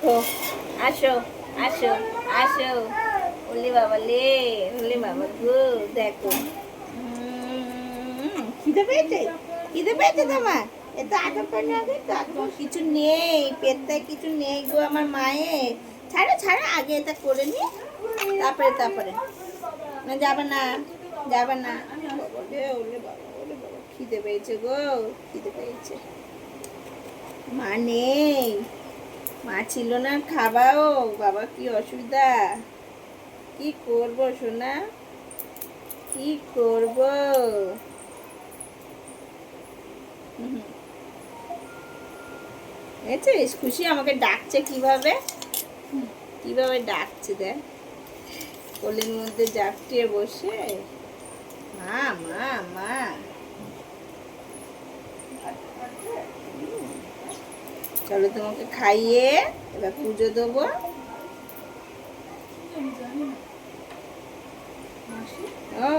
দেখো, আসো আসো আসো। ওলে বাবা লে, ওলে বাবা গো, দেখো। খিদে পেয়েছে, খিদে পেয়েছে তোমার? এত আদর করে না, তো কিছু নেই, পেটটায় কিছু নেই গো আমার মায়ের। ছাড়ো ছাড়ো, আগে এটা করে নি, তারপরে না, যাবে না, যাবে না। বাবা রে, ওলে বাবা, ওলে বাবা, খিদে পেয়েছে গো, খিদে পেয়েছে। মা নেই, মা ছিল না, খাবাও বাবা, কি অসুবিধা, কি করব সোনা, কি করব। দেখছিস খুশি আমাকে ডাকছে কিভাবে, কিভাবে ডাকছে দেখ, কোলের মধ্যে জাপটিয়ে বসে, মা মা মা। চলো তোমাকে খাইয়ে এবার পুজো দেবো। ও